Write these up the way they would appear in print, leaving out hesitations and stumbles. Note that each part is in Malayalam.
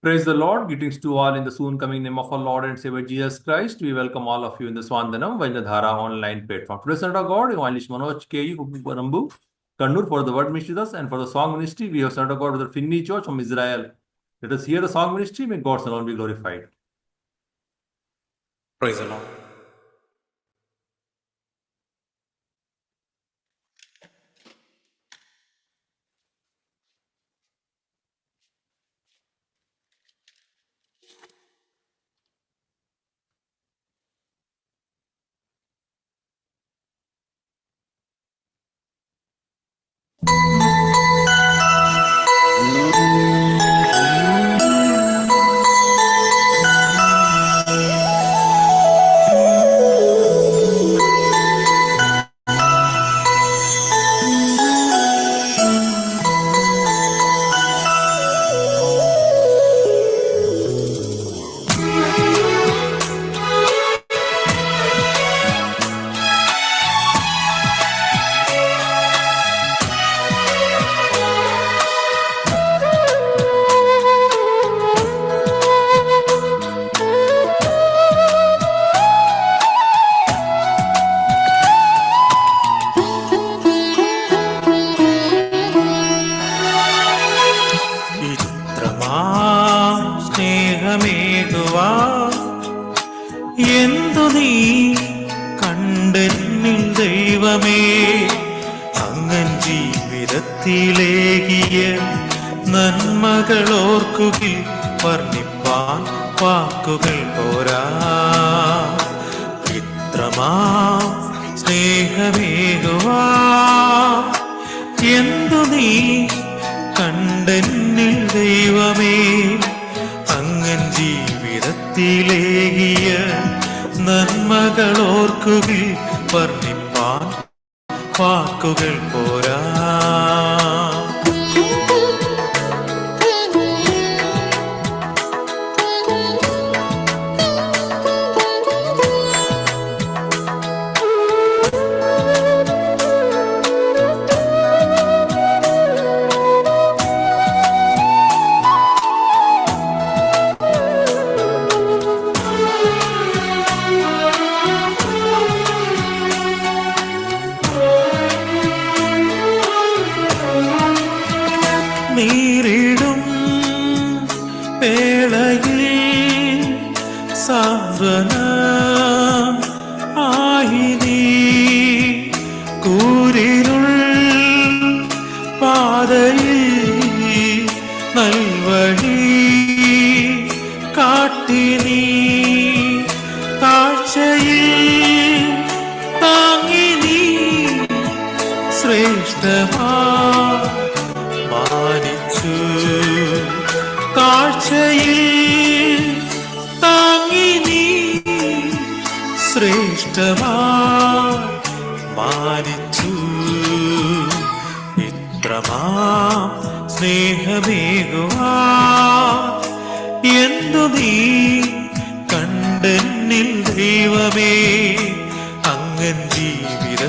Praise the Lord. Greetings to all in the soon coming name of our Lord and Savior Jesus Christ. We welcome all of you in the Swandanam Vajnadhara online platform. Today, Son of God, Evangelist Manoj K. Rambu, Kannur for the word ministry thus, and for the song ministry, we have Son of God with the Finni Church from Israel. Let us hear the song ministry. May God's alone be glorified. Praise the Lord. സ്നേഹമേകുവാ എന്തു നീ കണ്ടെന്നിൽ ദൈവമേ, അങ്ങൻ ജീവിതത്തിലേകിയ നന്മകളോർക്കുകിൽ വർണ്ണിപ്പാൻ വാക്കുകൾ പോരാ. ഇത്രമാ സ്നേഹമേകുവാ എന്തു നീ കണ്ടെന്നിൽ ദൈവമേ, അങ്ങൻ ജീവിതത്തിലേകിയ നന്മകളോർക്കുകിൽ വർണ്ണിപ്പാൻ വാക്കുകൾ പോരാ. നീരിടും വേളയിൽ സാന്ത്വനം ആയി നീ, കൂരിരുൾ പാതയിൽ നൽവഴി കാട്ടി നീ, താഴ്ചയിൽ താങ്ങി നീ ശ്രേഷ്ഠമാ മാനിച്ചു, താഴ്ചയിൽ താങ്ങി നീ ശ്രേഷ്ഠമായി മാനിച്ചു. ഇത്രമാ സ്നേഹമേകുവാ എന്തു നീ കണ്ടെന്നിൽ ദൈവമേ, അങ്ങൻ ജീവിതത്തിലേകിയ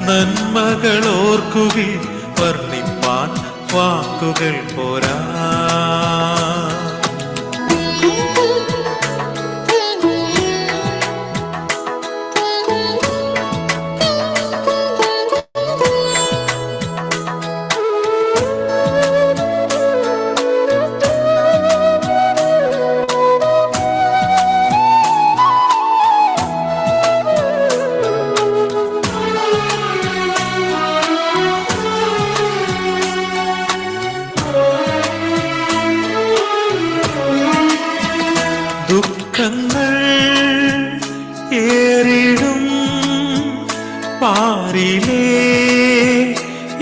നന്മകളോർക്കുകിൽ വർണ്ണിപ്പാൻ വാക്കുകൾ പോരാ. ദുഃഖങ്ങൾ ഏറിടും പാരിലെ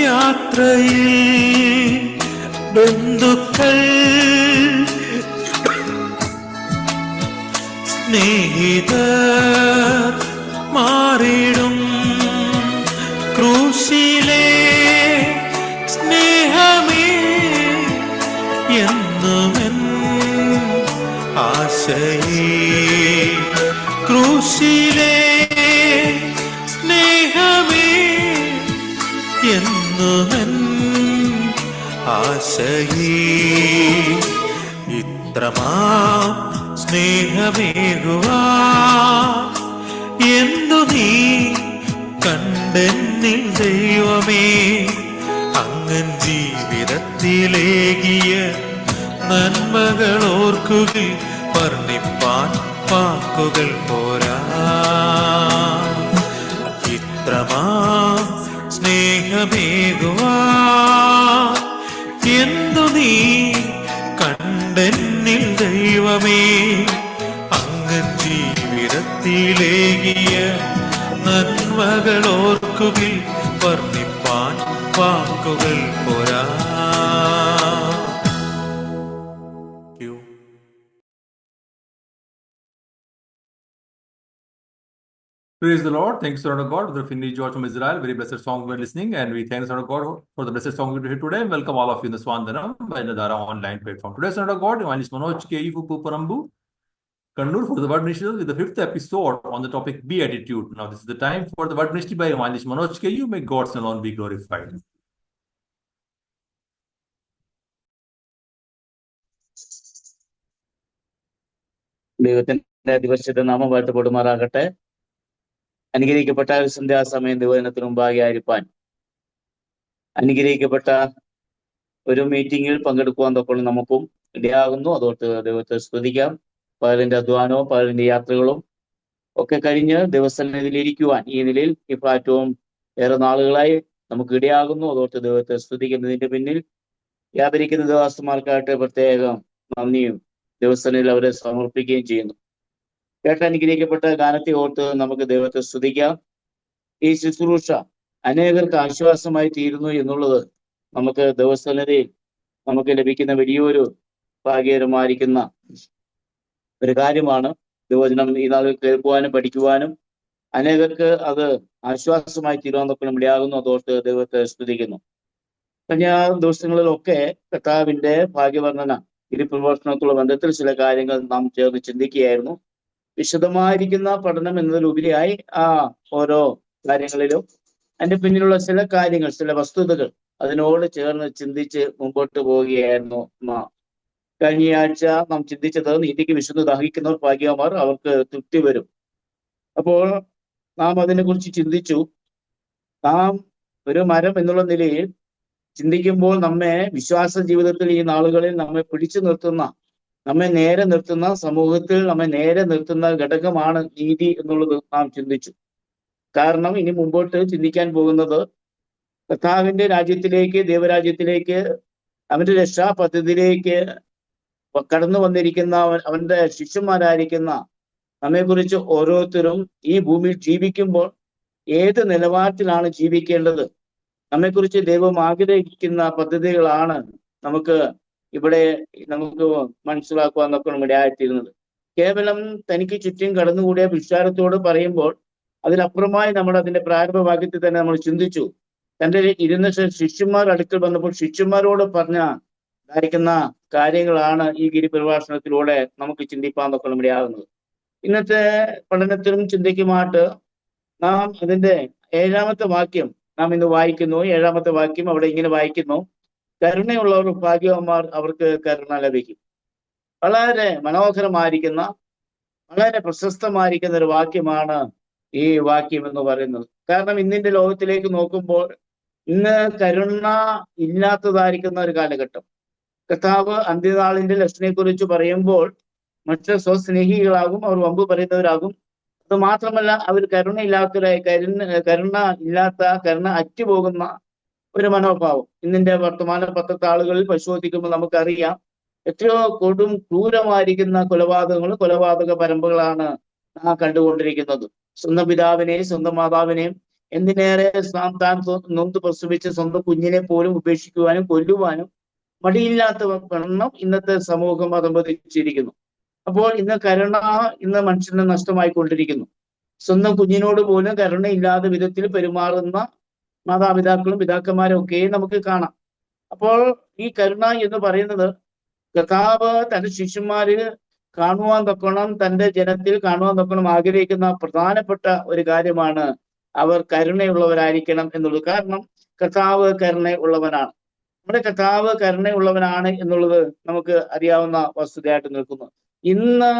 യാത്രയിൽ ബന്ധുക്കൾ സ്നേഹിതർ മാറിടും, ക്രൂശിലെ സ്നേഹമേ എന്നുമെൻ ആശയേ, ക്രൂശിലെ സ്നേഹമേ എന്നുമെൻ ആശയേ ഇത്രമാ സ്നേഹമേകുവാ എന്തു നീ കണ്ടെന്നിൽ ദൈവമേ അങ്ങൻ ജീവിതത്തിലേകിയ നന്മകൾ ഓർക്കുകയിൽ വർണ്ണിപ്പാൻ വാക്കുകൾ പോരാ ഇത്രമാ സ്നേഹമേകുവാ എന്തു നീ കണ്ടെന്നിൽ ദൈവമേ അങ്ങൻ ജീവിതത്തിലേകിയ നന്മകൾ ഓർക്കുകയിൽ വർണ്ണിപ്പാൻ വാക്കുകൾ പോരാ. Praise the Lord. Thanks, Lord of God. The Finnish George from Israel. Very blessed song we're listening. And we thank Lord of God for the blessed song we hear today. And welcome all of you in the Swandanam Vainadhara online platform. Today's Lord of God, Evangelist Manoj K. Parambu, Kannur for the word ministry with the 5th episode on the topic Beatitude. Now, this is the time for the word ministry by Evangelist Manoj K. May God's alone be glorified. ദൈവത്തിന്റെ ദിവസത്തെ നാമം വാഴ്ത്തപ്പെടുമാറാകട്ടെ. അനുഗ്രഹിക്കപ്പെട്ട സന്ധ്യാസമയം ദൈവജനത്തിന് മുമ്പാകെ ആയിരിക്കാൻ അനുഗ്രഹിക്കപ്പെട്ട ഒരു മീറ്റിംഗിൽ പങ്കെടുക്കുവാൻ തൊക്കെ നമുക്കും ഇടയാകുന്നു. അതോട്ട് ദൈവത്തെ സ്തുതിക്കാം. പകലിന്റെ അധ്വാനവും പകലിന്റെ യാത്രകളും ഒക്കെ കഴിഞ്ഞ് ദിവസത്തിലിരിക്കുവാൻ ഈ നിലയിൽ ഈ പ്ലാറ്റ്ഫോം ഏറെ നാളുകളായി നമുക്ക് ഇടയാകുന്നു. അതോട്ട് ദൈവത്തെ സ്തുതിക്കുന്നതിന്റെ പിന്നിൽ യാതൊരിക്കുന്ന ദേവദാസന്മാർക്കായിട്ട് പ്രത്യേകം നന്ദിയും ദിവസത്തിൽ അവരെ സമർപ്പിക്കുകയും ചെയ്യുന്നു. കേട്ടനുഗ്രഹിക്കപ്പെട്ട ഗാനത്തെ ഓർത്ത് നമുക്ക് ദൈവത്തെ സ്തുതിക്കാം. ഈ ശുശ്രൂഷ അനേകർക്ക് ആശ്വാസമായി തീരുന്നു എന്നുള്ളത് നമുക്ക് ദിവസനിലയിൽ നമുക്ക് ലഭിക്കുന്ന വലിയൊരു ഭാഗ്യകരമായിരിക്കുന്ന ഒരു കാര്യമാണ്. ദൈവവചനം ഈ നാളിൽ കേൾക്കുവാനും പഠിക്കുവാനും അനേകർക്ക് അത് ആശ്വാസമായി തീരുവാനൊക്കെ ഇടയാകുന്നു. അതോർത്ത് ദൈവത്തെ സ്തുതിക്കുന്നു. കഴിഞ്ഞ ദിവസങ്ങളിലൊക്കെ കർത്താവിന്റെ ഭാഗ്യവർണ്ണന ഗിരിപ്രഭാഷണത്തോടുള്ള ബന്ധത്തിൽ ചില കാര്യങ്ങൾ നാം ചേർന്ന് ചിന്തിക്കുകയായിരുന്നു. വിശദമായിരിക്കുന്ന പഠനം എന്നതിലുപരിയായി ആ ഓരോ കാര്യങ്ങളിലും അതിന്റെ പിന്നിലുള്ള ചില കാര്യങ്ങൾ, ചില വസ്തുതകൾ അതിനോട് ചേർന്ന് ചിന്തിച്ച് മുമ്പോട്ട് പോവുകയായിരുന്നു. കഴിഞ്ഞയാഴ്ച നാം ചിന്തിച്ചത് നീതിക്ക് വിശുദ്ധ ദാഹിക്കുന്നവർ ഭാഗ്യവാന്മാർ, അവർക്ക് തൃപ്തി വരും. അപ്പോൾ നാം അതിനെക്കുറിച്ച് ചിന്തിച്ചു. നാം ഒരു മരം എന്നുള്ള നിലയിൽ ചിന്തിക്കുമ്പോൾ നമ്മെ വിശ്വാസ ജീവിതത്തിൽ ഈ നാളുകളിൽ നമ്മെ പിടിച്ചു നിർത്തുന്ന, നമ്മെ നേരെ നിർത്തുന്ന, സമൂഹത്തിൽ നമ്മെ നേരെ നിർത്തുന്ന ഘടകമാണ് നീതി എന്നുള്ളത് നാം ചിന്തിച്ചു. കാരണം ഇനി മുമ്പോട്ട് ചിന്തിക്കാൻ പോകുന്നത് കർത്താവിന്റെ രാജ്യത്തിലേക്ക്, ദൈവരാജ്യത്തിലേക്ക്, അവന്റെ രക്ഷാ പദ്ധതിയിലേക്ക് കടന്നു വന്നിരിക്കുന്ന അവന്റെ ശിഷ്യന്മാരായിരിക്കുന്ന നമ്മെക്കുറിച്ച് ഓരോരുത്തരും ഈ ഭൂമിയിൽ ജീവിക്കുമ്പോൾ ഏത് നിലവാരത്തിലാണ് ജീവിക്കേണ്ടത്, നമ്മെക്കുറിച്ച് ദൈവം ആഗ്രഹിക്കുന്ന പദ്ധതികളാണ് നമുക്ക് ഇവിടെ നമുക്ക് മനസ്സിലാക്കുവാൻ എന്നൊക്കെ ഇടയായിത്തീരുന്നത്. കേവലം തനിക്ക് ചുറ്റും കടന്നുകൂടിയ വിശ്വാസത്തോട് പറയുമ്പോൾ അതിലപ്പുറമായി നമ്മൾ അതിന്റെ പ്രാരംഭഭാഗ്യത്തിൽ തന്നെ നമ്മൾ ചിന്തിച്ചു. തൻ്റെ ഇരുന്ന ശിഷ്യന്മാർ അടുക്കൽ വന്നപ്പോൾ ശിഷ്യന്മാരോട് ധാരിക്കുന്ന കാര്യങ്ങളാണ് ഈ ഗിരിപ്രഭാഷണത്തിലൂടെ നമുക്ക് ചിന്തിപ്പാൻ എന്നൊക്കെ ഇടയാകുന്നത്. ഇന്നത്തെ പഠനത്തിലും ചിന്തയ്ക്കുമായിട്ട് നാം അതിന്റെ 7ാമത്തെ വാക്യം നാം ഇന്ന് വായിക്കുന്നു. 7ാമത്തെ വാക്യം അവിടെ ഇങ്ങനെ വായിക്കുന്നു: കരുണയുള്ളവർ ഭാഗ്യവാന്മാർ, അവർക്ക് കരുണ ലഭിക്കും. വളരെ മനോഹരമായിരിക്കുന്ന, വളരെ പ്രശസ്തമായിരിക്കുന്ന ഒരു വാക്യമാണ് ഈ വാക്യം എന്ന് പറയുന്നത്. കാരണം ഇന്നിന്റെ ലോകത്തിലേക്ക് നോക്കുമ്പോൾ ഇന്ന് കരുണ ഇല്ലാത്തതായിരിക്കുന്ന ഒരു കാലഘട്ടം. കർത്താവ് അന്ത്യനാളിന്റെ ലക്ഷണത്തെക്കുറിച്ച് പറയുമ്പോൾ മനുഷ്യർ സ്വസ്നേഹികളാകും, അവർ വമ്പ് പറയുന്നവരാകും. അത് മാത്രമല്ല, അവർ കരുണ അറ്റുപോകുന്ന ഒരു മനോഭാവം. ഇന്നിന്റെ വർത്തമാന പത്രത്തെ ആളുകളിൽ പരിശോധിക്കുമ്പോൾ നമുക്കറിയാം എത്രയോ കൊടും ക്രൂരമായിരിക്കുന്ന കൊലപാതക പരമ്പരകളാണ് നാം കണ്ടുകൊണ്ടിരിക്കുന്നത്. സ്വന്തം പിതാവിനെയും സ്വന്തം മാതാവിനെയും എന്തിനേറെ താൻ നൊന്ത് പ്രസവിച്ച് സ്വന്തം കുഞ്ഞിനെ പോലും ഉപേക്ഷിക്കുവാനും കൊല്ലുവാനും മടിയില്ലാത്ത വണ്ണം ഇന്നത്തെ സമൂഹം അതമ്പതിച്ചിരിക്കുന്നു. അപ്പോൾ ഇന്ന് മനുഷ്യന് നഷ്ടമായിക്കൊണ്ടിരിക്കുന്നു. സ്വന്തം കുഞ്ഞിനോട് പോലും കരുണയില്ലാത്ത വിധത്തിൽ പെരുമാറുന്ന മാതാപിതാക്കളും പിതാക്കന്മാരും ഒക്കെ നമുക്ക് കാണാം. അപ്പോൾ ഈ കരുണ എന്ന് പറയുന്നത് കർത്താവ് തന്റെ ശിഷ്യന്മാരിൽ കാണുവാൻ തക്കണം, തന്റെ ജനത്തിൽ കാണുവാൻ തക്കണം ആഗ്രഹിക്കുന്ന പ്രധാനപ്പെട്ട ഒരു കാര്യമാണ് അവർ കരുണയുള്ളവരായിരിക്കണം എന്നുള്ളത്. കാരണം കർത്താവ് കരുണ ഉള്ളവനാണ്. നമ്മുടെ കർത്താവ് കരുണയുള്ളവനാണ് എന്നുള്ളത് നമുക്ക് അറിയാവുന്ന വസ്തുതയായിട്ട് നിൽക്കുന്നു. ഇന്ന്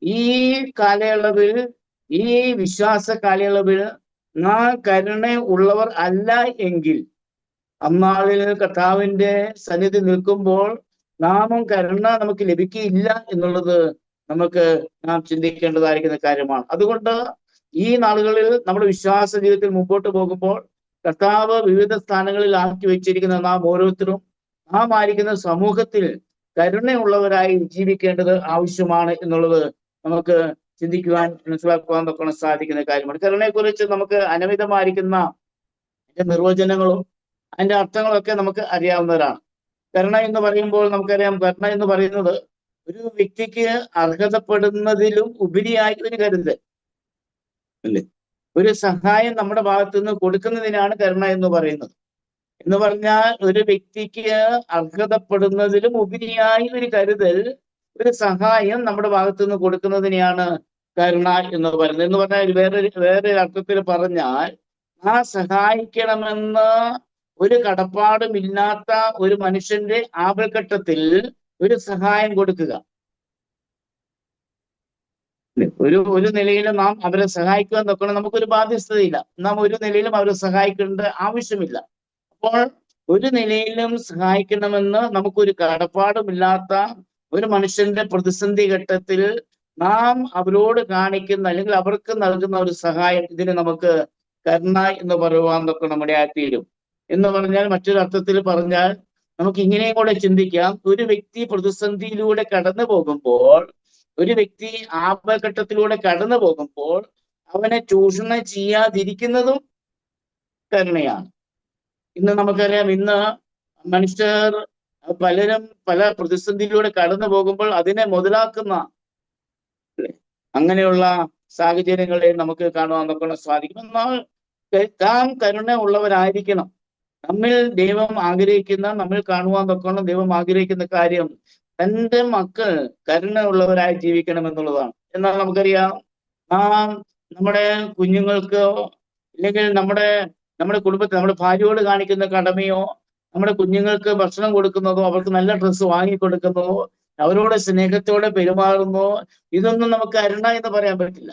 ഈ കാലയളവിൽ, ഈ വിശ്വാസ കാലയളവിൽ നാം കരുണ ഉള്ളവർ അല്ല എങ്കിൽ അന്നാളിൽ കർത്താവിന്റെ സന്നിധി നിൽക്കുമ്പോൾ നാമും കരുണ നമുക്ക് ലഭിക്കുകയില്ല എന്നുള്ളത് നമുക്ക് നാം ചിന്തിക്കേണ്ടതായിരിക്കുന്ന കാര്യമാണ്. അതുകൊണ്ട് ഈ നാളുകളിൽ നമ്മുടെ വിശ്വാസ ജീവിതത്തിൽ മുമ്പോട്ട് പോകുമ്പോൾ കർത്താവ് വിവിധ സ്ഥാനങ്ങളിൽ ആക്കി വെച്ചിരിക്കുന്ന നാം ഓരോരുത്തരും നാം ആയിരിക്കുന്ന സമൂഹത്തിൽ കരുണയുള്ളവരായി ജീവിക്കേണ്ടത് ആവശ്യമാണ് എന്നുള്ളത് നമുക്ക് ചിന്തിക്കുവാൻ, മനസ്സിലാക്കുവാൻ തൊക്കെ സാധിക്കുന്ന കാര്യമാണ്. കരുണയെക്കുറിച്ച് നമുക്ക് അനമിതമായിരിക്കുന്ന നിർവചനങ്ങളും അതിന്റെ അർത്ഥങ്ങളൊക്കെ നമുക്ക് അറിയാവുന്നവരാണ്. കരുണ എന്ന് പറയുമ്പോൾ നമുക്കറിയാം, കരുണ എന്ന് പറയുന്നത് ഒരു വ്യക്തിക്ക് അർഹതപ്പെടുന്നതിലും ഉപരിയായി ഒരു കരുതൽ അല്ലേ, ഒരു സഹായം നമ്മുടെ ഭാഗത്തു നിന്ന് കൊടുക്കുന്നതിനാണ് കരുണ എന്ന് പറയുന്നത്. എന്ന് പറഞ്ഞാൽ ഒരു വ്യക്തിക്ക് അർഹതപ്പെടുന്നതിലും ഉപരിയായി ഒരു കരുതൽ, ഒരു സഹായം നമ്മുടെ ഭാഗത്തു നിന്ന് കൊടുക്കുന്നതിനെയാണ് കരുണ എന്ന് പറയുന്നത്. എന്ന് പറഞ്ഞാൽ വേറെ അർത്ഥത്തിൽ പറഞ്ഞാൽ ആ സഹായിക്കണമെന്ന് ഒരു കടപ്പാടുമില്ലാത്ത ഒരു മനുഷ്യന്റെ ആപൽഘട്ടത്തിൽ ഒരു സഹായം കൊടുക്കുക. ഒരു നിലയിലും നാം അവരെ സഹായിക്കുവാൻ നോക്കണം, നമുക്കൊരു ബാധ്യസ്ഥതയില്ല. നാം ഒരു നിലയിലും അവരെ സഹായിക്കേണ്ട ആവശ്യമില്ല. അപ്പോൾ ഒരു നിലയിലും സഹായിക്കണമെന്ന് നമുക്കൊരു കടപ്പാടുമില്ലാത്ത ഒരു മനുഷ്യന്റെ പ്രതിസന്ധി ഘട്ടത്തിൽ നാം അവരോട് കാണിക്കുന്ന അല്ലെങ്കിൽ അവർക്ക് നൽകുന്ന ഒരു സഹായം, ഇതിന് നമുക്ക് കരുണ എന്ന് പറയുവാൻ തൊക്കെ നമ്മുടെ ആയിത്തീരും. എന്ന് പറഞ്ഞാൽ മറ്റൊരു അർത്ഥത്തിൽ പറഞ്ഞാൽ നമുക്ക് ഇങ്ങനെയും കൂടെ ചിന്തിക്കാം. ഒരു വ്യക്തി പ്രതിസന്ധിയിലൂടെ കടന്നു പോകുമ്പോൾ, ഒരു വ്യക്തി ആപൽഘട്ടത്തിലൂടെ കടന്നു പോകുമ്പോൾ അവനെ ചൂഷണം ചെയ്യാതിരിക്കുന്നതും കരുണയാണ്. ഇന്ന് നമുക്കറിയാം, ഇന്ന് മനുഷ്യർ പലരും പല പ്രതിസന്ധിയിലൂടെ കടന്നു പോകുമ്പോൾ അതിനെ മുതലാക്കുന്ന അങ്ങനെയുള്ള സാഹചര്യങ്ങളെ നമുക്ക് കാണുവാൻ നോക്കാൻ സാധിക്കും. എന്നാൽ താൻ കരുണ ഉള്ളവരായിരിക്കണം. നമ്മിൽ ദൈവം ആഗ്രഹിക്കുന്ന, നമ്മൾ കാണുവാൻ നോക്കണം ദൈവം ആഗ്രഹിക്കുന്ന കാര്യം തൻ്റെ മക്കൾ കരുണ ഉള്ളവരായി ജീവിക്കണം എന്നുള്ളതാണ്. എന്നാൽ നമുക്കറിയാം, നമ്മുടെ കുഞ്ഞുങ്ങൾക്ക് അല്ലെങ്കിൽ നമ്മുടെ കുടുംബത്തിൽ നമ്മുടെ ഭാര്യയോട് കാണിക്കുന്ന കടമയോ, നമ്മുടെ കുഞ്ഞുങ്ങൾക്ക് ഭക്ഷണം കൊടുക്കുന്നതോ, അവർക്ക് നല്ല ഡ്രസ്സ് വാങ്ങിക്കൊടുക്കുന്നതോ, അവരോട് സ്നേഹത്തോടെ പെരുമാറുന്നോ, ഇതൊന്നും നമുക്ക് കരുണ എന്ന് പറയാൻ പറ്റില്ല.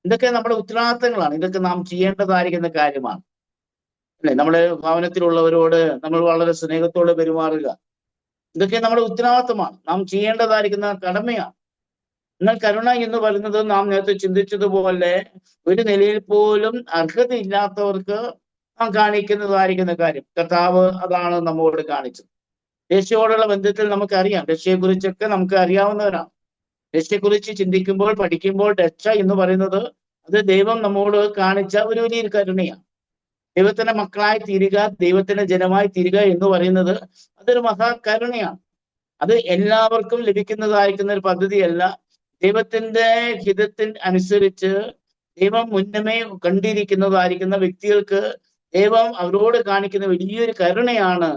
ഇതൊക്കെ നമ്മുടെ ഉത്തരവാദിത്തങ്ങളാണ്. ഇതൊക്കെ നാം ചെയ്യേണ്ടതായിരിക്കുന്ന കാര്യമാണ് അല്ലെ. നമ്മുടെ ഭവനത്തിലുള്ളവരോട് നമ്മൾ വളരെ സ്നേഹത്തോടെ പെരുമാറുക, ഇതൊക്കെ നമ്മുടെ ഉത്തരവാദിത്തമാണ്, നാം ചെയ്യേണ്ടതായിരിക്കുന്ന കടമയാണ്. എന്നാൽ കരുണ എന്ന് പറയുന്നത് നാം നേരത്തെ ചിന്തിച്ചതുപോലെ ഒരു നിലയിൽ പോലും അർഹതയില്ലാത്തവർക്ക് നാം കാണിക്കുന്നതായിരിക്കുന്ന കാര്യം. കർത്താവ് അതാണ് നമ്മോട് കാണിച്ചത്. രക്ഷയോടുള്ള ബന്ധത്തിൽ നമുക്കറിയാം, രക്ഷയെക്കുറിച്ചൊക്കെ നമുക്ക് അറിയാവുന്നവരാണ്. രക്ഷയെക്കുറിച്ച് ചിന്തിക്കുമ്പോൾ, പഠിക്കുമ്പോൾ രക്ഷ എന്ന് പറയുന്നത് അത് ദൈവം നമ്മോട് കാണിച്ച ഒരു വലിയൊരു കരുണയാണ്. ദൈവത്തിന്റെ മക്കളായി തീരുക, ദൈവത്തിന്റെ ജനമായി തീരുക എന്ന് പറയുന്നത് അതൊരു മഹാകരുണയാണ്. അത് എല്ലാവർക്കും ലഭിക്കുന്നതായിരിക്കുന്ന ഒരു പദ്ധതിയല്ല. ദൈവത്തിന്റെ ഹിതത്തിന് അനുസരിച്ച് ദൈവം മുന്നമേ കണ്ടിരിക്കുന്നതായിരിക്കുന്ന വ്യക്തികൾക്ക് ദൈവം അവരോട് കാണിക്കുന്ന വലിയൊരു കരുണയാണ്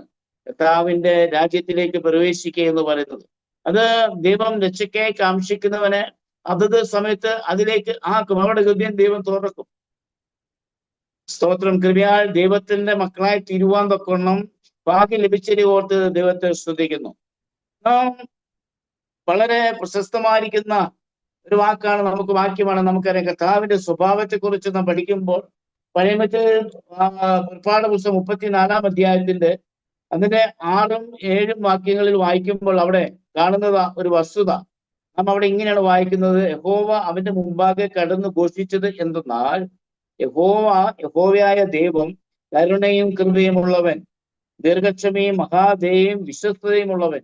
കർത്താവിന്റെ രാജ്യത്തിലേക്ക് പ്രവേശിക്കുക എന്ന് പറയുന്നത്. അത് ദൈവം രക്ഷയ്ക്കായി കാക്ഷിക്കുന്നവന് അതത് സമയത്ത് അതിലേക്ക് അവരുടെ ഹൃദയം ദൈവം തുറക്കും. സ്തോത്രം. കൃപയാൽ ദൈവത്തിന്റെ മക്കളായി തീരുവാൻ തൊക്കണം ഭാഗ്യം ലഭിച്ചതിനെ ഓർത്ത് ദൈവത്തെ സ്തുതിക്കുന്നു. വളരെ പ്രശസ്തമായിരിക്കുന്ന ഒരു വാക്യമാണ് നമുക്കറിയാം. കർത്താവിന്റെ സ്വഭാവത്തെ കുറിച്ച് നാം പഠിക്കുമ്പോൾ പഴയമത്തിൽ പുറപ്പാട് പുസ്തകം 34-ാം അധ്യായത്തിന്റെ അതിന്റെ 6ഉം 7ഉം വാക്യങ്ങളിൽ വായിക്കുമ്പോൾ അവിടെ കാണുന്നത് ഒരു വസ്തുത. നാം അവിടെ ഇങ്ങനെയാണ് വായിക്കുന്നത്: യഹോവ അവന്റെ മുമ്പാകെ കടന്നു ഘോഷിച്ചത് എന്തെന്നാൽ, യഹോവയായ ദൈവം കരുണയും കൃപയും ഉള്ളവൻ, ദീർഘക്ഷമയും മഹാദയയും വിശ്വസ്തതയും ഉള്ളവൻ,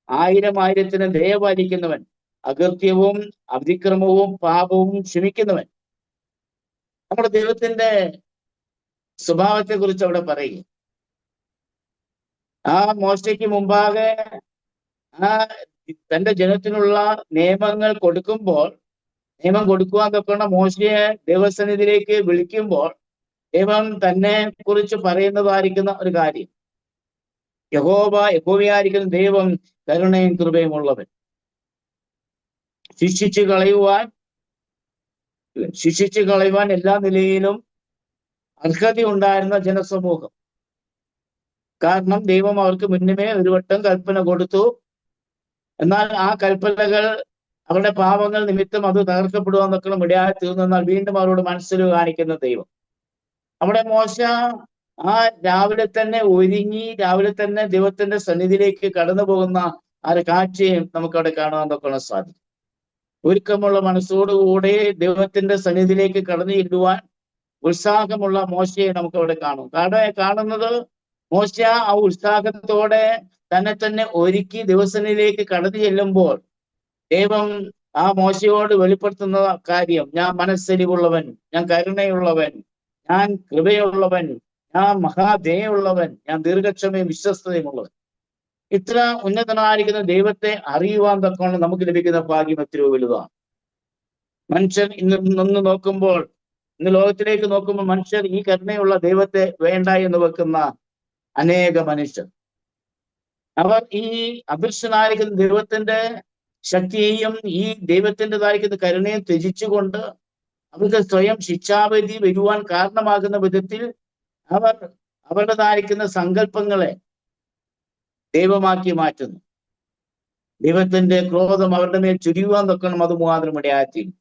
1000 ദയ പാലിക്കുന്നവൻ, അകൃത്യവും അതിക്രമവും പാപവും ക്ഷമിക്കുന്നവൻ. നമ്മുടെ ദൈവത്തിന്റെ സ്വഭാവത്തെ കുറിച്ച് അവിടെ പറയുക. മോശയ്ക്ക് മുമ്പാകെ തന്റെ ജനത്തിനുള്ള നിയമങ്ങൾ കൊടുക്കുമ്പോൾ, നിയമം കൊടുക്കുവാൻ തൊക്കെ മോശയെ ദൈവസന്നിധിയിലേക്ക് വിളിക്കുമ്പോൾ ദൈവം തന്നെ കുറിച്ച് പറയുന്നതായിരിക്കുന്ന ഒരു കാര്യം, യഹോവയായിരിക്കുന്ന ദൈവം കരുണയും കൃപയും ഉള്ളവൻ, ശിക്ഷിച്ചു കളയുവാൻ എല്ലാ നിലയിലും അർഹത ഉണ്ടായിരുന്ന ജനസമൂഹം. കാരണം ദൈവം അവർക്ക് മുന്നമേ ഒരു വട്ടം കൽപ്പന കൊടുത്തു. എന്നാൽ ആ കൽപ്പനകൾ അവരുടെ പാപങ്ങൾ നിമിത്തം അത് തകർക്കപ്പെടുവാന്നൊക്കെ ഇടയായി തീർന്നാൽ വീണ്ടും അവരോട് മനസ്സിൽ കാണിക്കുന്ന ദൈവം. അവിടെ മോശ ആ രാവിലെ തന്നെ ഒരുങ്ങി രാവിലെ തന്നെ ദൈവത്തിന്റെ സന്നിധിയിലേക്ക് കടന്നു പോകുന്ന ആ ഒരു കാഴ്ചയും നമുക്ക് അവിടെ കാണുവാന്നൊക്കെ സാധിക്കും. ഒരുക്കമുള്ള മനസ്സോടുകൂടെ ദൈവത്തിന്റെ സന്നിധിയിലേക്ക് കടന്നു ചെല്ലുവാൻ ഉത്സാഹമുള്ള മോശയെ നമുക്ക് അവിടെ കാണുന്നത് മോശ ആ ഉത്സാഹത്തോടെ തന്നെ ഒരുക്കി ദിവസങ്ങളിലേക്ക് കടന്നു ചെല്ലുമ്പോൾ ദൈവം ആ മോശയോട് വെളിപ്പെടുത്തുന്ന കാര്യം, ഞാൻ മനസ്സരിവുള്ളവൻ, ഞാൻ കരുണയുള്ളവൻ, ഞാൻ കൃപയുള്ളവൻ, ഞാൻ മഹാദയുള്ളവൻ, ഞാൻ ദീർഘക്ഷമയും വിശ്വസ്തതയുമുള്ളവൻ. ഇത്ര ഉന്നതനായിരിക്കുന്ന ദൈവത്തെ അറിയുവാൻ തക്കവണ്ണം നമുക്ക് ലഭിക്കുന്ന ഭാഗ്യം എത്രയോ വലുതാണ്. മനുഷ്യർ ഇന്ന് നോക്കുമ്പോൾ, ഇന്ന് ലോകത്തിലേക്ക് നോക്കുമ്പോൾ മനുഷ്യർ ഈ കരുണയുള്ള ദൈവത്തെ വേണ്ട എന്ന് വെക്കുന്ന അനേക മനുഷ്യർ, അവർ ഈ അദൃശ്യനായിരിക്കുന്ന ദൈവത്തിന്റെ ശക്തിയെയും ഈ ദൈവത്തിൻ്റെതായിരിക്കുന്ന കരുണയും ത്യജിച്ചുകൊണ്ട് അവർക്ക് സ്വയം ശിക്ഷാവിധി വരുവാൻ കാരണമാകുന്ന വിധത്തിൽ അവർ അവരുടേതായിരിക്കുന്ന സങ്കല്പങ്ങളെ ദൈവമാക്കി മാറ്റുന്നു. ദൈവത്തിന്റെ ക്രോധം അവരുടെ മേൽ ചുരിയുവാൻ തൊക്കണം അത് മുഖാന്തരം ഇടയായിത്തീരും.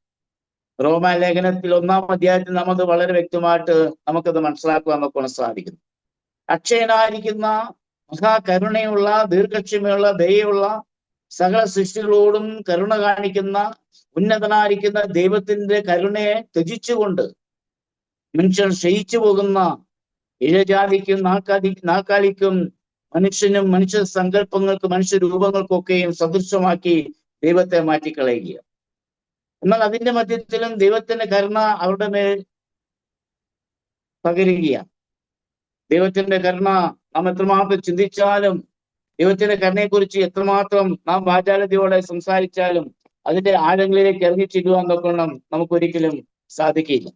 റോമാലേഖനത്തിൽ 1-ാം അധ്യായത്തിൽ നാം അത് വളരെ വ്യക്തമായിട്ട് നമുക്കത് മനസ്സിലാക്കുവാൻ നോക്കാൻ സാധിക്കുന്നു. അക്ഷയനായിരിക്കുന്ന മഹാകരുണയുള്ള ദീർഘക്ഷമയുള്ള ദയയുള്ള സകല സൃഷ്ടികളോടും കരുണ കാണിക്കുന്ന ഉന്നതനായിരിക്കുന്ന ദൈവത്തിന്റെ കരുണയെ ത്യജിച്ചുകൊണ്ട് മനുഷ്യർ ക്ഷയിച്ചു പോകുന്ന ഇഴജാതിക്കും നാക്കാലിക്കും മനുഷ്യനും മനുഷ്യ സങ്കല്പങ്ങൾക്കും മനുഷ്യ രൂപങ്ങൾക്കൊക്കെയും സദൃശമാക്കി ദൈവത്തെ മാറ്റിക്കളയുക. എന്നാൽ അതിന്റെ മധ്യത്തിലും ദൈവത്തിന്റെ കരുണ അവരുടെ മേൽ പകരുകയാണ്. ദൈവത്തിന്റെ കരുണ നാം എത്രമാത്രം ചിന്തിച്ചാലും, ദൈവത്തിന്റെ കരുണയെക്കുറിച്ച് എത്രമാത്രം നാം വാചാലതയോടെ സംസാരിച്ചാലും അതിന്റെ ആഴങ്ങളിലേക്ക് ഇറങ്ങിച്ചെല്ലുവാൻ നോക്കണം നമുക്കൊരിക്കലും സാധിക്കില്ല.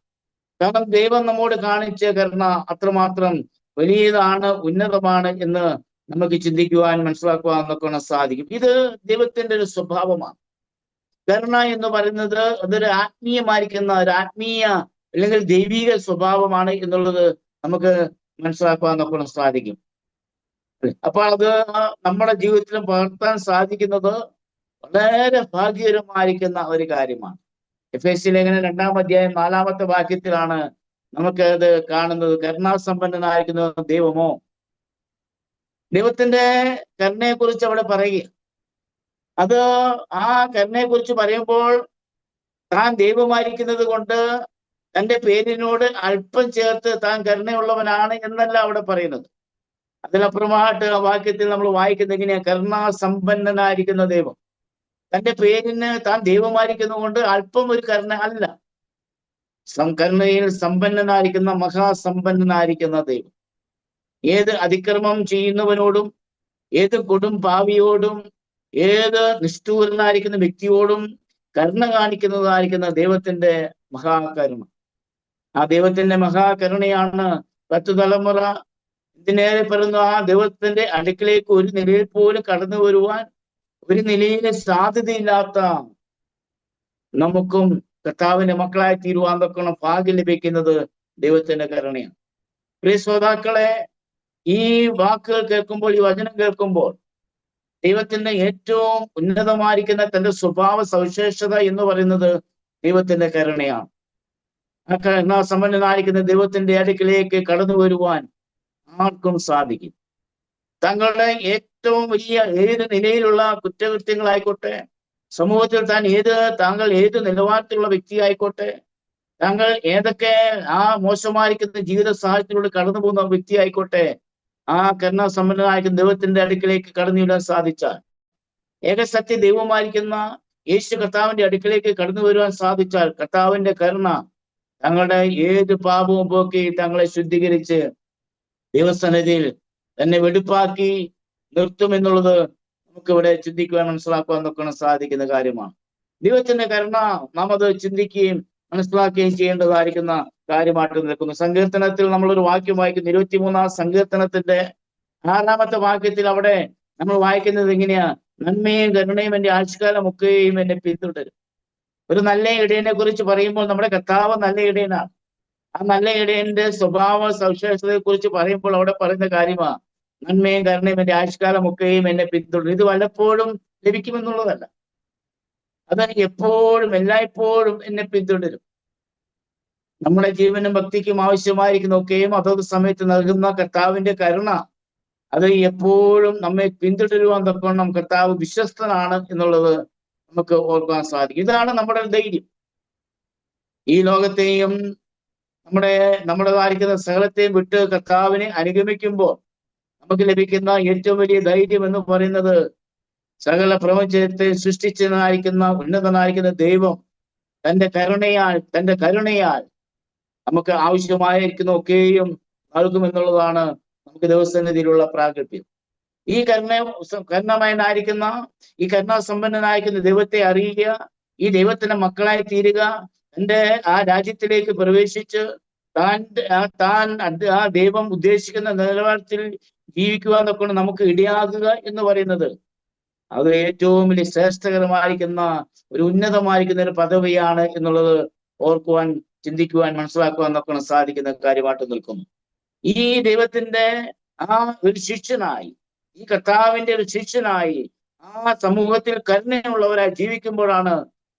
കാരണം ദൈവം നമ്മോട് കാണിച്ച കരുണ അത്രമാത്രം വലിയതാണ്, ഉന്നതമാണ് എന്ന് നമുക്ക് ചിന്തിക്കുവാൻ മനസ്സിലാക്കുവാൻ നോക്കണം സാധിക്കും. ഇത് ദൈവത്തിന്റെ ഒരു സ്വഭാവമാണ്. കരുണ എന്ന് പറയുന്നത് അതൊരു ആത്മീയമായിരിക്കുന്ന ഒരു ആത്മീയ അല്ലെങ്കിൽ ദൈവിക സ്വഭാവമാണ് എന്നുള്ളത് നമുക്ക് മനസ്സിലാക്കുവാൻ നോക്കണം സാധിക്കും. അപ്പോൾ അത് നമ്മുടെ ജീവിതത്തിലും പകർത്താൻ സാധിക്കുന്നത് വളരെ ഭാഗ്യകരമായിരിക്കുന്ന ഒരു കാര്യമാണ്. എഫേസ്യ ലേഖനം 2-ാം അധ്യായം 4-ാമത്തെ വാക്യത്തിലാണ് നമുക്ക് അത് കാണുന്നത്. കരുണാസമ്പന്നനായിരിക്കുന്ന ദൈവമോ, ദൈവത്തിന്റെ കരുണയെ കുറിച്ച് അവിടെ പറയുക. അത് ആ കരുണയെ കുറിച്ച് പറയുമ്പോൾ താൻ ദൈവമായിരിക്കുന്നത് കൊണ്ട് തന്റെ പേരിനോട് അല്പം ചേർത്ത് താൻ കരുണയുള്ളവനാണ് എന്നല്ല അവിടെ പറയുന്നത്. അതിനപ്പുറമായിട്ട് ആ വാക്യത്തിൽ നമ്മൾ വായിക്കുന്നത് എങ്ങനെയാ? കരുണാസമ്പന്നനായിരിക്കുന്ന ദൈവം. തന്റെ പേരിന് താൻ ദൈവമായിരിക്കുന്നത് കൊണ്ട് അല്പം ഒരു കരുണ അല്ല, കരുണയിൽ സമ്പന്നനായിരിക്കുന്ന മഹാസമ്പന്നനായിരിക്കുന്ന ദൈവം. ഏത് അതിക്രമം ചെയ്യുന്നവനോടും, ഏത് കൊടും പാവിയോടും, ഏത് നിഷ്ഠൂരനായിരിക്കുന്ന വ്യക്തിയോടും കരുണ കാണിക്കുന്നതായിരിക്കുന്ന ദൈവത്തിന്റെ മഹാകരുണ. ആ ദൈവത്തിന്റെ മഹാകരുണയാണ് 10 തലമുറ ഇതിനേറെ പറയുന്ന ആ ദൈവത്തിന്റെ അടുക്കിലേക്ക് ഒരു നിലയിൽ പോലും കടന്നു വരുവാൻ ഒരു നിലയിൽ സാധ്യതയില്ലാത്ത നമുക്കും കർത്താവിന്റെ മക്കളായി തീരുവാൻ തൊക്കണം ഭാഗ്യം ലഭിക്കുന്നത് ദൈവത്തിന്റെ കരുണയാണ്. പ്രിയ ശ്രോതാക്കളെ, ഈ വാക്കുകൾ കേൾക്കുമ്പോൾ, ഈ വചനം കേൾക്കുമ്പോൾ ദൈവത്തിന്റെ ഏറ്റവും ഉന്നതമായിരിക്കുന്ന തന്റെ സ്വഭാവ സവിശേഷത എന്ന് പറയുന്നത് ദൈവത്തിന്റെ കരുണയാണ്. ആ കരുണാസമ്പന്നനായിരിക്കുന്ന ദൈവത്തിന്റെ അടുക്കിലേക്ക് കടന്നു വരുവാൻ ആർക്കും സാധിക്കും. തങ്ങളുടെ ഏറ്റവും വലിയ ഏത് നിലയിലുള്ള കുറ്റകൃത്യങ്ങളായിക്കോട്ടെ, സമൂഹത്തിൽ താങ്കൾ ഏത് നിലവാരത്തിലുള്ള വ്യക്തിയായിക്കോട്ടെ, താങ്കൾ ഏതൊക്കെ ആ മോശമായിരിക്കുന്ന ജീവിത സാഹചര്യത്തിലൂടെ കടന്നു പോകുന്ന വ്യക്തി ആയിക്കോട്ടെ, ആ കരുണാസമ്പന്നനായിരിക്കുന്ന ദൈവത്തിന്റെ അടുക്കിലേക്ക് കടന്നു വരാൻ സാധിച്ചാൽ, ഏകസത്യ ദൈവമായിരിക്കുന്ന യേശു കർത്താവിന്റെ അടുക്കിലേക്ക് കടന്നു വരുവാൻ സാധിച്ചാൽ, കർത്താവിന്റെ കരുണ തങ്ങളുടെ ഏത് പാപവും പോക്കി തങ്ങളെ ശുദ്ധീകരിച്ച് ദൈവസന്നിധിയിൽ തന്നെ വെടിപ്പാക്കി നിർത്തുമെന്നുള്ളത് നമുക്കിവിടെ ചിന്തിക്കുവാൻ മനസ്സിലാക്കുവാൻ നോക്കണം സാധിക്കുന്ന കാര്യമാണ്. ദൈവത്തിന്റെ കരുണ നാം അത് ചിന്തിക്കുകയും മനസ്സിലാക്കുകയും ചെയ്യേണ്ടതായിരിക്കുന്ന കാര്യമായിട്ട് നിൽക്കുന്നു. സങ്കീർത്തനത്തിൽ നമ്മളൊരു വാക്യം വായിക്കുന്നു. 23-ാം സങ്കീർത്തനത്തിന്റെ 6-ാമത്തെ വാക്യത്തിൽ അവിടെ നമ്മൾ വായിക്കുന്നത് എങ്ങനെയാ? നന്മയും കരുണയും എന്റെ ആഴ്ചക്കാലം ഒക്കെയും എന്നെ പിന്തുടരും. ഒരു നല്ല ഇടയനെ കുറിച്ച് പറയുമ്പോൾ നമ്മുടെ കർത്താവ് നല്ല ഇടയനാണ്. ആ നല്ല ഇടയന്റെ സ്വഭാവ സവിശേഷതയെ കുറിച്ച് പറയുമ്പോൾ അവിടെ പറയുന്ന കാര്യമാണ്, നന്മയും കരുണയും എന്റെ ആയുഷ്കാലമൊക്കെയും എന്നെ പിന്തുടരും. ഇത് വല്ലപ്പോഴും ലഭിക്കുമെന്നുള്ളതല്ല, അത് എപ്പോഴും എല്ലായ്പ്പോഴും എന്നെ പിന്തുടരും. നമ്മുടെ ജീവനും ഭക്തിക്കും ആവശ്യമായിരിക്കുന്ന ഒക്കെയും അതത് സമയത്ത് നൽകുന്ന കർത്താവിന്റെ കരുണ അത് എപ്പോഴും നമ്മെ പിന്തുടരുവാൻ തക്കവണ്ണം കർത്താവ് വിശ്വസ്തനാണ് എന്നുള്ളത് നമുക്ക് ഓർക്കാൻ സാധിക്കും. ഇതാണ് നമ്മുടെ ധൈര്യം. ഈ ലോകത്തെയും നമ്മുടേതായിരിക്കുന്ന സകലത്തെയും വിട്ട് കർത്താവിനെ അനുഗമിക്കുമ്പോൾ നമുക്ക് ലഭിക്കുന്ന ഏറ്റവും വലിയ ധൈര്യം എന്ന് പറയുന്നത് സകല പ്രപഞ്ചത്തെ സൃഷ്ടിച്ചതായിരിക്കുന്ന ഉന്നതനായിരിക്കുന്ന ദൈവം തന്റെ കരുണയാൽ നമുക്ക് ആവശ്യമായിരിക്കുന്ന ഒക്കെയും നൽകുമെന്നുള്ളതാണ് നമുക്ക് ദൈവസന്നിധിയിലുള്ള പ്രാഗൽഭ്യം. ഈ കരുണാമയനായിരിക്കുന്ന ഈ കരുണാസമ്പന്നനായിരിക്കുന്ന ദൈവത്തെ അറിയുക, ഈ ദൈവത്തിന്റെ മക്കളായി തീരുക, തന്റെ ആ രാജ്യത്തിലേക്ക് പ്രവേശിച്ച് ആ ദൈവം ഉദ്ദേശിക്കുന്ന നിലവാരത്തിൽ ജീവിക്കുക എന്നൊക്കെ നമുക്ക് ഇടയാകുക എന്ന് പറയുന്നത് അത് ഏറ്റവും വലിയ ശ്രേഷ്ഠകരമായിരിക്കുന്ന ഒരു ഉന്നതമായിരിക്കുന്ന ഒരു പദവിയാണ് എന്നുള്ളത് ഓർക്കുവാൻ, ചിന്തിക്കുവാൻ, മനസ്സിലാക്കുവാൻ എന്നൊക്കെ സാധിക്കുന്ന കാര്യമായിട്ട് നിൽക്കുന്നു. ഈ ദൈവത്തിന്റെ ആ ഒരു ശിഷ്യനായി, ഈ കർത്താവിന്റെ ഒരു ശിഷ്യനായി ആ സമൂഹത്തിൽ കരുണയുള്ളവരായി ജീവിക്കുമ്പോഴാണ്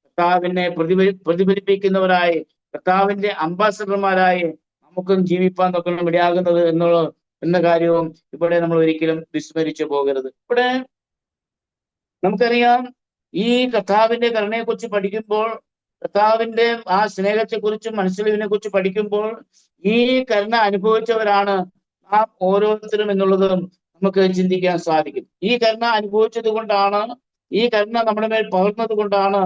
കർത്താവിനെ പ്രതിഫലിപ്പിക്കുന്നവരായി, കർത്താവിന്റെ അംബാസഡർമാരായി നമുക്കും ജീവിപ്പാൻ നോക്കണം ഇടയാകുന്നത് എന്ന കാര്യവും ഇവിടെ നമ്മൾ ഒരിക്കലും വിസ്മരിച്ചു പോകരുത്. ഇവിടെ നമുക്കറിയാം, ഈ കർത്താവിന്റെ കരുണയെക്കുറിച്ച് പഠിക്കുമ്പോൾ, കർത്താവിന്റെ ആ സ്നേഹത്തെക്കുറിച്ചും മനസ്സിലിനെ കുറിച്ച് പഠിക്കുമ്പോൾ ഈ കരുണ അനുഭവിച്ചവരാണ് നാം ഓരോരുത്തരും എന്നുള്ളതും നമുക്ക് ചിന്തിക്കാൻ സാധിക്കും. ഈ കരുണ അനുഭവിച്ചത് കൊണ്ടാണ്, ഈ കരുണ നമ്മുടെ മേൽ പകർന്നത് കൊണ്ടാണ്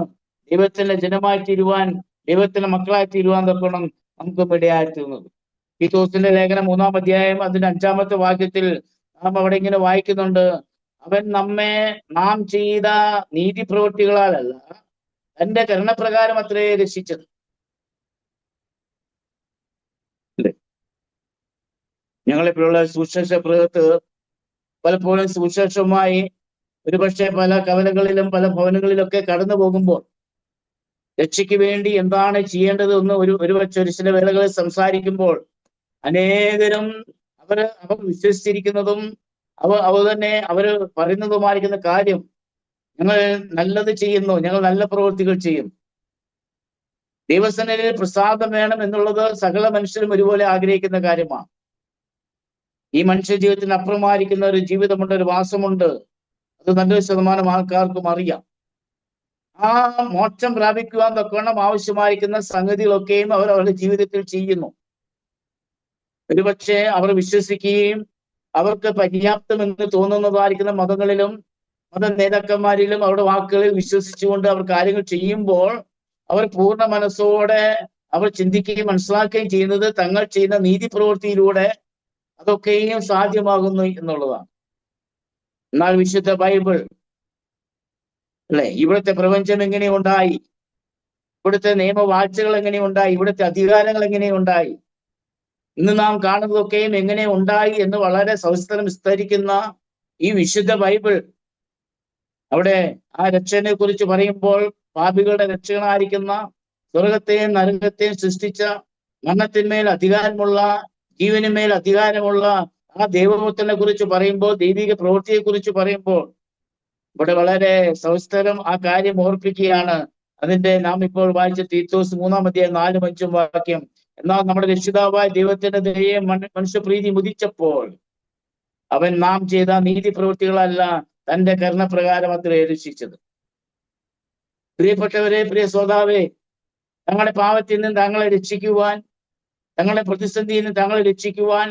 ദൈവത്തിന്റെ ജനമായി തീരുവാൻ, ദൈവത്തിന്റെ മക്കളായി തീരുവാൻ തൊക്കണം നമുക്ക് ഇടയായിത്തീർന്നത്. തീത്തോസിന്റെ ലേഖനം 3-ാം അധ്യായം അതിന്റെ 5-ാമത്തെ വാക്യത്തിൽ നാം അവിടെ ഇങ്ങനെ വായിക്കുന്നുണ്ട്, അവൻ നാം ചെയ്ത നീതി പ്രവൃത്തികളാലല്ല തന്റെ കരുണപ്രകാരം അത്രേ രക്ഷിച്ചത്. ഞങ്ങളിപ്പോഴുള്ള സുവിശേഷ പ്രകൃത്ത് പലപ്പോഴും സുവിശേഷവുമായി ഒരുപക്ഷെ പല കവലകളിലും പല ഭവനങ്ങളിലൊക്കെ കടന്നു പോകുമ്പോൾ രക്ഷയ്ക്ക് വേണ്ടി എന്താണ് ചെയ്യേണ്ടത് എന്ന് ഒരുപക്ഷെ ഒരു ചില വേളകളിൽ സംസാരിക്കുമ്പോൾ അനേകരും അവർ വിശ്വസിച്ചിരിക്കുന്നതും അവര് പറയുന്നതുമായിരിക്കുന്ന കാര്യം, ഞങ്ങൾ നല്ലത് ചെയ്യുന്നു, ഞങ്ങൾ നല്ല പ്രവൃത്തികൾ ചെയ്യും. ദൈവസന്നിധിയിൽ പ്രസാദം വേണം എന്നുള്ളത് സകല മനുഷ്യരും ഒരുപോലെ ആഗ്രഹിക്കുന്ന കാര്യമാണ്. ഈ മനുഷ്യ ജീവിതത്തിന് അപ്പുറമായിരിക്കുന്ന ഒരു ജീവിതമുണ്ട്, ഒരു വാസമുണ്ട്. അത് നല്ലൊരു ശതമാനം ആൾക്കാർക്കും അറിയാം. ആ മോക്ഷം പ്രാപിക്കുവാൻ തക്കവണ്ണം ആവശ്യമായിരിക്കുന്ന സംഗതികളൊക്കെയും അവർ അവരുടെ ജീവിതത്തിൽ ചെയ്യുന്നു. ഒരുപക്ഷെ അവർ വിശ്വസിക്കുകയും അവർക്ക് പര്യാപ്തമെന്ന് തോന്നുന്നതായിരിക്കുന്ന മതങ്ങളിലും മത നേതാക്കന്മാരിലും അവരുടെ വാക്കുകളിൽ വിശ്വസിച്ചുകൊണ്ട് അവർ കാര്യങ്ങൾ ചെയ്യുമ്പോൾ അവർ പൂർണ്ണ മനസ്സോടെ അവർ ചിന്തിക്കുകയും മനസ്സിലാക്കുകയും ചെയ്യുന്നത് തങ്ങൾ ചെയ്യുന്ന നീതി പ്രവൃത്തിയിലൂടെ അതൊക്കെയും സാധ്യമാകുന്നു എന്നുള്ളതാണ്. എന്നാൽ വിശുദ്ധ ബൈബിൾ അല്ലെ, ഇവിടുത്തെ പ്രപഞ്ചം എങ്ങനെ ഉണ്ടായി, ഇവിടുത്തെ നിയമവാഴ്ചകൾ എങ്ങനെ ഉണ്ടായി, ഇവിടുത്തെ അധികാരങ്ങൾ എങ്ങനെ ഉണ്ടായി, ഇന്ന് നാം കാണുന്നതൊക്കെയും എങ്ങനെ ഉണ്ടായി എന്ന് വളരെ സവിസ്തരം വിസ്തരിക്കുന്ന ഈ വിശുദ്ധ ബൈബിൾ അവിടെ ആ രക്ഷനെ കുറിച്ച് പറയുമ്പോൾ പാപികളുടെ രക്ഷകനായിരിക്കുന്ന സ്വർഗത്തെയും നരകത്തെയും സൃഷ്ടിച്ച, മരണത്തിന്മേൽ അധികാരമുള്ള, ജീവനുമേൽ അധികാരമുള്ള ആ ദൈവപുത്രനെ കുറിച്ച് പറയുമ്പോൾ, ദൈവിക പ്രവൃത്തിയെ കുറിച്ച് പറയുമ്പോൾ ഇവിടെ വളരെ സവിസ്തരം ആ കാര്യം ഓർപ്പിക്കുകയാണ്. അതിന്റെ നാം ഇപ്പോൾ വായിച്ച തീത്തോസ് 3-ാം അധ്യായം 4-5 വാക്യം. എന്നാൽ നമ്മുടെ രക്ഷിതാവായ ദൈവത്തിന്റെ ദയയെ മനുഷ്യപ്രീതി മുദിച്ചപ്പോൾ അവൻ നാം ചെയ്ത നീതി പ്രവൃത്തികളല്ല തന്റെ കരുണപ്രകാരം അത്രേ രക്ഷിച്ചത്. പ്രിയപ്പെട്ടവരെ, പ്രിയ ശ്രോതാവേ, തങ്ങളുടെ പാപത്തിൽ നിന്ന് തങ്ങളെ രക്ഷിക്കുവാൻ, തങ്ങളുടെ പ്രതിസന്ധിയിൽ നിന്ന് തങ്ങളെ രക്ഷിക്കുവാൻ,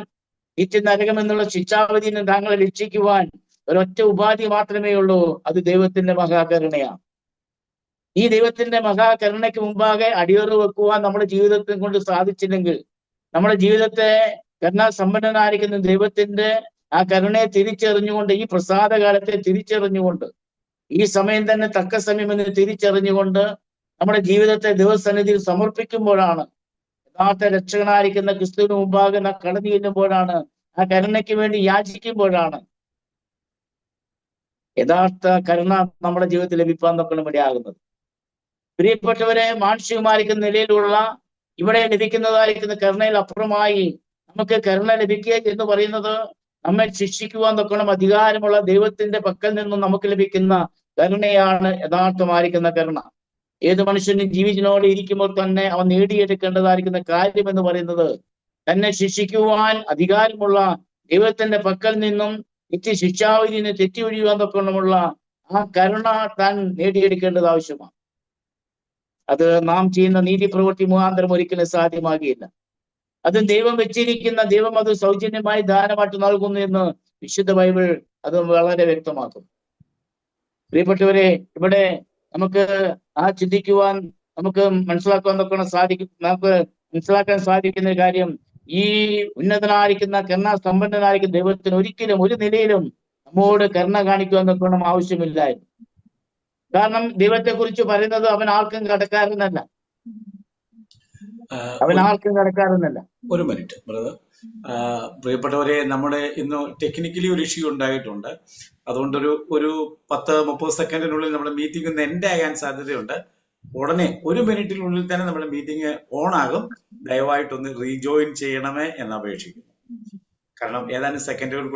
നിത്യനരകം എന്നുള്ള ശിക്ഷാവധിയിൽ നിന്ന് തങ്ങളെ രക്ഷിക്കുവാൻ ഒരൊറ്റ ഉപാധി മാത്രമേ ഉള്ളൂ. അത് ദൈവത്തിന്റെ മഹാകരുണയാണ്. ഈ ദൈവത്തിന്റെ മഹാകരുണയ്ക്ക് മുമ്പാകെ അടിയറു വെക്കുവാൻ നമ്മുടെ ജീവിതത്തെ കൊണ്ട് സാധിച്ചില്ലെങ്കിൽ, നമ്മുടെ ജീവിതത്തെ കരുണാസമ്പന്നനായിരിക്കുന്ന ദൈവത്തിന്റെ ആ കരുണയെ തിരിച്ചറിഞ്ഞുകൊണ്ട്, ഈ പ്രസാദകാലത്തെ തിരിച്ചറിഞ്ഞുകൊണ്ട്, ഈ സമയം തന്നെ തക്ക സമയം എന്ന് തിരിച്ചറിഞ്ഞുകൊണ്ട് നമ്മുടെ ജീവിതത്തെ ദൈവസന്നിധിയിൽ സമർപ്പിക്കുമ്പോഴാണ്, യഥാർത്ഥ രക്ഷകനായിരിക്കുന്ന ക്രിസ്തുവിന് മുമ്പാകെ നാം കടന്നു ചെല്ലുമ്പോഴാണ്, ആ കരുണയ്ക്ക് വേണ്ടി യാചിക്കുമ്പോഴാണ് യഥാർത്ഥ കരുണ നമ്മുടെ ജീവിതത്തിൽ ലഭിക്കാൻ നോക്കണം ഇടയാകുന്നത്. പ്രിയപ്പെട്ടവരെ, മാനുഷികമായിരിക്കുന്ന നിലയിലുള്ള ഇവിടെ ലഭിക്കുന്നതായിരിക്കുന്ന കരുണയിൽ അപ്പുറമായി നമുക്ക് കരുണ ലഭിക്കുക എന്ന് പറയുന്നത് നമ്മെ ശിക്ഷിക്കുവാൻ തൊക്കണം അധികാരമുള്ള ദൈവത്തിന്റെ പക്കൽ നിന്നും നമുക്ക് ലഭിക്കുന്ന കരുണയാണ് യഥാർത്ഥമായിരിക്കുന്ന കരുണ. ഏത് മനുഷ്യനും ജീവിതനോടെ ഇരിക്കുമ്പോൾ തന്നെ അവൻ നേടിയെടുക്കേണ്ടതായിരിക്കുന്ന കാര്യം എന്ന് പറയുന്നത് തന്നെ ശിക്ഷിക്കുവാൻ അധികാരമുള്ള ദൈവത്തിന്റെ പക്കൽ നിന്നും നിത്യശിക്ഷാവിധിയിൽ നിന്ന് തെറ്റി ഒഴിയുവാൻ തൊക്കണമുള്ള ആ കരുണ താൻ നേടിയെടുക്കേണ്ടത് ആവശ്യമാണ്. അത് നാം ചെയ്യുന്ന നീതി പ്രവൃത്തി മുഖാന്തരം ഒരിക്കലും സാധ്യമാകില്ല. അത് ദൈവം വെച്ചിരിക്കുന്ന, ദൈവം അത് സൗജന്യമായി ദാനമായിട്ട് നൽകുന്നു എന്ന് വിശുദ്ധ ബൈബിൾ അത് വളരെ വ്യക്തമാക്കുന്നു. പ്രിയപ്പെട്ടവരെ, ഇവിടെ നമുക്ക് ചിന്തിക്കുവാൻ, നമുക്ക് മനസ്സിലാക്കാൻ നമുക്ക് മനസ്സിലാക്കാൻ സാധിക്കുന്ന ഒരു കാര്യം, ഈ ഉന്നതനായിരിക്കുന്ന കരുണ സമ്പന്നനായിരിക്കുന്ന ദൈവത്തിന് ഒരിക്കലും ഒരു നിലയിലും നമ്മോട് കരുണ കാണിക്കുവാൻ തൊക്കണം ആവശ്യമില്ലായിരുന്നു. കാരണം ദൈവത്തെ കുറിച്ച് പറയുന്നത് അവൻ ആർക്കും കടക്കാരനല്ല, അവൻ ആർക്കും കടക്കാരനല്ല. ഒരു മിനിറ്റ് ബ്രദർ. പ്രിയപ്പെട്ടവരെ, നമ്മുടെ ഇന്ന് ടെക്നിക്കലി ഒരു ഇഷ്യൂ ഉണ്ടായിട്ടുണ്ട്. അതുകൊണ്ട് ഒരു 10-30 സെക്കൻഡിനുള്ളിൽ നമ്മുടെ മീറ്റിംഗ് ഒന്ന് എൻഡ് ആകാൻ സാധ്യതയുണ്ട്. ഉടനെ 1 മിനിറ്റിനുള്ളിൽ തന്നെ നമ്മുടെ മീറ്റിംഗ് ഓൺ ആകും. ദയവായിട്ടൊന്ന് റീജോയിൻ ചെയ്യണമേ എന്ന് അപേക്ഷിക്കുന്നു. കാരണം ഏതാനും സെക്കൻഡുകൾ